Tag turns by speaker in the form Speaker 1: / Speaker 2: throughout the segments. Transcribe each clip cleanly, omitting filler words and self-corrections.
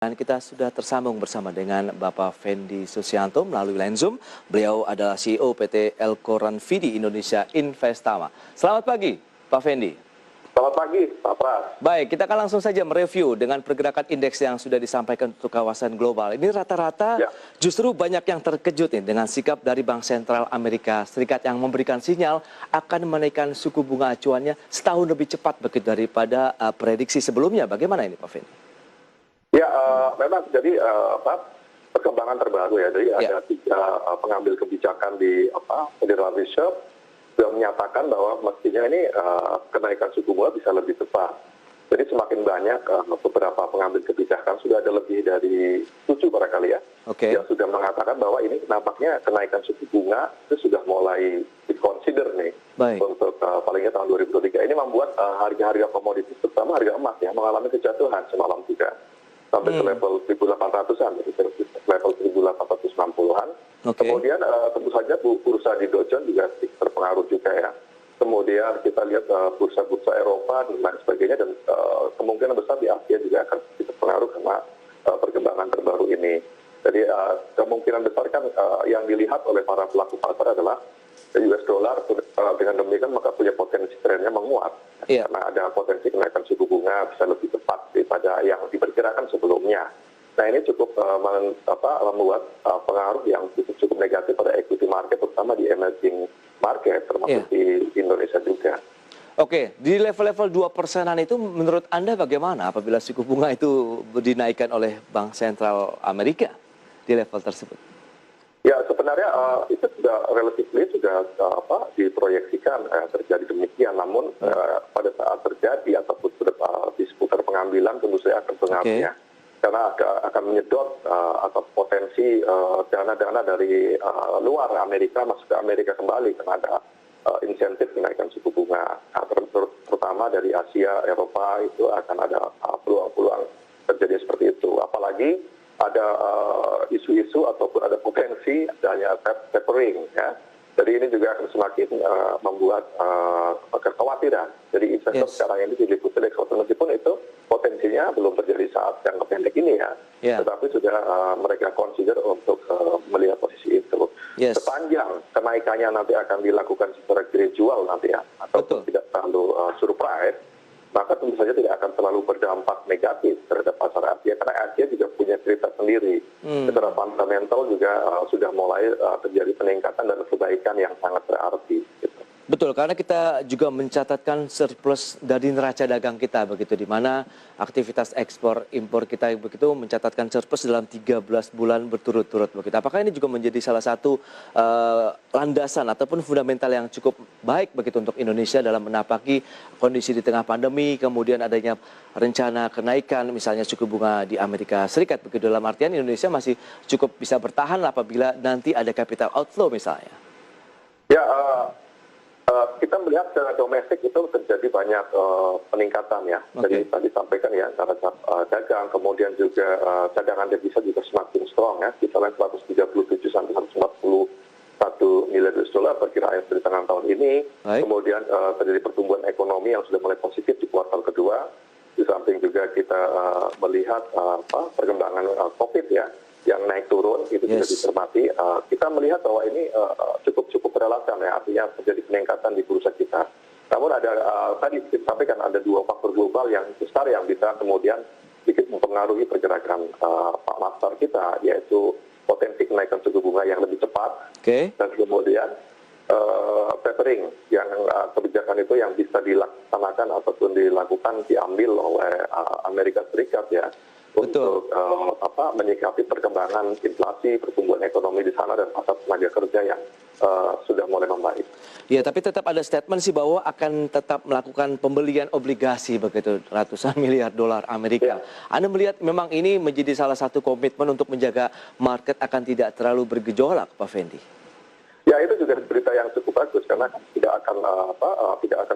Speaker 1: Dan kita sudah tersambung bersama dengan Bapak Fendi Susianto melalui line Zoom. Beliau adalah CEO PT Elkoran Vidi Indonesia Investama. Selamat pagi, Pak Fendi.
Speaker 2: Selamat pagi, Pak Pras.
Speaker 1: Baik, kita akan langsung saja mereview dengan pergerakan indeks yang sudah disampaikan untuk kawasan global. Ini rata-rata justru banyak yang terkejut nih dengan sikap dari Bank Sentral Amerika Serikat yang memberikan sinyal akan menaikkan suku bunga acuannya setahun lebih cepat begitu daripada prediksi sebelumnya. Bagaimana ini, Pak Fendi?
Speaker 2: Ya, memang jadi perkembangan terbaru ya. Jadi ada tiga pengambil kebijakan di Federal Reserve sudah menyatakan bahwa mestinya ini kenaikan suku bunga bisa lebih cepat. Jadi semakin banyak beberapa pengambil kebijakan, sudah ada lebih dari 7 barangkali ya, yang sudah mengatakan bahwa ini nampaknya kenaikan suku bunga itu sudah mulai di-consider nih. Untuk palingnya tahun 2023. Ini membuat harga-harga komoditas, terutama harga emas ya, mengalami kejatuhan semalam juga. Sampai ke level 1.800-an, level 1.860-an. Kemudian tentu saja bursa di Dow Jones juga terpengaruh juga ya. Kemudian kita lihat bursa-bursa Eropa dan lain sebagainya, dan kemungkinan besar di Asia juga akan terpengaruh karena perkembangan terbaru ini. Jadi kemungkinan besar kan yang dilihat oleh para pelaku pasar adalah US dollar dengan demikian maka punya potensi trennya menguat. Karena ada potensi kenaikan suku bunga bisa lebih cepat daripada yang diperkirakan sebelumnya. Nah ini cukup membuat pengaruh yang cukup negatif pada equity market, terutama di emerging market, termasuk di Indonesia juga.
Speaker 1: Oke, di level-level 2%-an itu menurut Anda bagaimana apabila suku bunga itu dinaikkan oleh Bank Sentral Amerika di level tersebut?
Speaker 2: Ya sebenarnya itu sudah relatifly sudah diproyeksikan terjadi demikian, namun pada saat terjadi ataupun di seputar pengambilan tentu saja akan pengaruh ya, karena akan menyedot atau potensi dana-dana dari luar Amerika masuk ke Amerika kembali karena ada insentif kenaikan suku bunga, terutama dari Asia, Eropa itu akan ada peluang-peluang terjadi seperti itu, apalagi ada isu-isu ataupun ada potensi adanya tapering ya. Jadi ini juga akan semakin membuat kekhawatiran. Jadi investor sekarang ini diliputi ekspor, meskipun itu potensinya belum terjadi saat yang pendek ini ya. Tetapi sudah mereka consider untuk melihat posisi itu. Sepanjang kenaikannya nanti akan dilakukan secara gradual nanti ya, ataupun tidak terlalu surprise, maka tentu saja tidak akan terlalu berdampak negatif terhadap pasar Asia, karena Asia juga punya cerita sendiri. Secara fundamental juga sudah mulai terjadi peningkatan dan perbaikan yang sangat berarti.
Speaker 1: Betul, karena kita juga mencatatkan surplus dari neraca dagang kita begitu, di mana aktivitas ekspor impor kita begitu mencatatkan surplus dalam 13 bulan berturut-turut begitu. Apakah ini juga menjadi salah satu landasan ataupun fundamental yang cukup baik begitu untuk Indonesia dalam menapaki kondisi di tengah pandemi, kemudian adanya rencana kenaikan misalnya suku bunga di Amerika Serikat begitu, dalam artian Indonesia masih cukup bisa bertahan apabila nanti ada capital outflow misalnya?
Speaker 2: Ya, kita melihat secara domestik itu terjadi banyak peningkatan ya. Jadi tadi sampaikan ya, neraca dagang, kemudian juga cadangan devisa juga semakin strong ya, kisaran 137 sampai 141 miliar US dollar perkiraan dari tengah tahun ini. Kemudian terjadi pertumbuhan ekonomi yang sudah mulai positif di kuartal kedua. Di samping juga kita melihat perkembangan COVID ya, yang naik turun itu juga dicermati. Kita melihat bahwa ini cukup beralasan ya, artinya terjadi peningkatan di bursa kita. Namun ada tadi disampaikan ada dua faktor global yang besar yang bisa kemudian sedikit mempengaruhi pergerakan pasar kita, yaitu potensi kenaikan suku bunga yang lebih cepat dan kemudian tapering yang kebijakan itu yang bisa dilaksanakan ataupun diambil oleh Amerika Serikat ya. Untuk menyikapi perkembangan inflasi, pertumbuhan ekonomi di sana, dan pasar tenaga kerja yang sudah mulai membaik.
Speaker 1: Ya, tapi tetap ada statement sih bahwa akan tetap melakukan pembelian obligasi begitu, ratusan miliar dolar Amerika. Anda melihat memang ini menjadi salah satu komitmen untuk menjaga market akan tidak terlalu bergejolak, Pak Fendi?
Speaker 2: Ya, itu juga berita yang cukup bagus karena tidak akan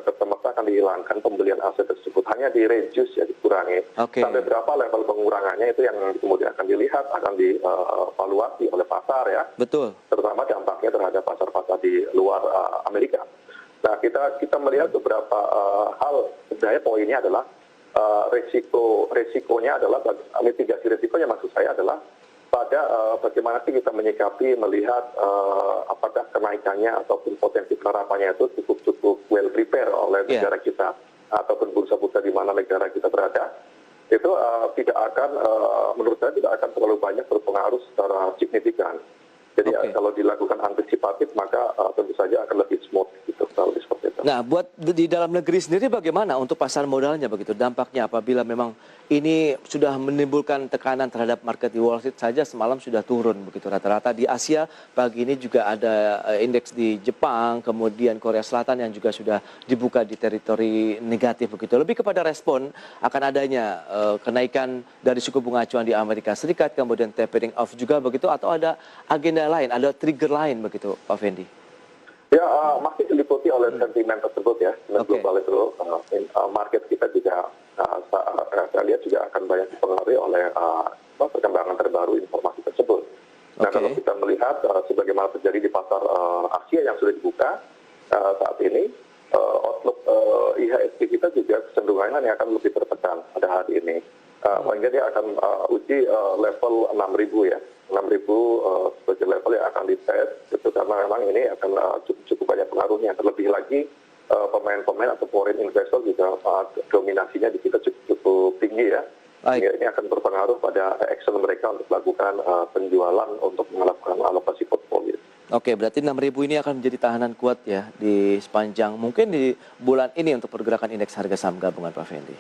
Speaker 2: serta-merta akan dihilangkan pembelian aset tersebut, hanya di-reduce ya, dikurangi. Sampai berapa level pengurangannya itu yang kemudian akan dilihat, akan dievaluasi oleh pasar ya.
Speaker 1: Betul.
Speaker 2: Terutama dampaknya terhadap pasar-pasar di luar Amerika. Nah, kita melihat beberapa hal. Sebenarnya poinnya adalah resikonya adalah mitigasi resikonya maksud saya adalah pada bagaimana sih kita menyikapi melihat apakah kenaikannya ataupun potensi penerapannya itu cukup well prepare oleh negara kita ataupun bursa-bursa di mana negara kita berada, itu tidak akan menurut saya tidak akan terlalu banyak berpengaruh secara signifikan. Jadi kalau dilakukan antisipatif maka tentu saja akan lebih smooth gitu kalau seperti itu.
Speaker 1: Nah, buat di dalam negeri sendiri bagaimana untuk pasar modalnya begitu? Dampaknya apabila memang ini sudah menimbulkan tekanan terhadap market di Wall Street saja semalam sudah turun begitu rata-rata di Asia. Pagi ini juga ada indeks di Jepang, kemudian Korea Selatan yang juga sudah dibuka di teritori negatif begitu. Lebih kepada respon akan adanya kenaikan dari suku bunga acuan di Amerika Serikat, kemudian tapering off juga begitu, atau ada agenda lain, ada trigger lain begitu, Pak Fendi?
Speaker 2: Ya, masih diliputi oleh sentimen tersebut ya. Global itu, market kita juga, saya lihat juga akan banyak dipengaruhi oleh perkembangan terbaru informasi tersebut. Nah, kalau kita melihat sebagaimana terjadi di pasar Asia yang sudah dibuka saat ini, outlook IHSG kita juga kecenderungannya akan lebih tertekan pada hari ini. Sehingga dia akan uji level 6.000 ya. 6.000 sebagai level yang akan dites, gitu, karena memang ini akan cukup banyak pengaruhnya. Terlebih lagi pemain-pemain atau foreign investor juga dominasinya di kita cukup tinggi ya. Ini akan berpengaruh pada action mereka untuk melakukan penjualan untuk melakukan alokasi portfolio.
Speaker 1: Oke, berarti 6.000 ini akan menjadi tahanan kuat ya di sepanjang mungkin di bulan ini untuk pergerakan indeks harga saham gabungan, Pak Fendi.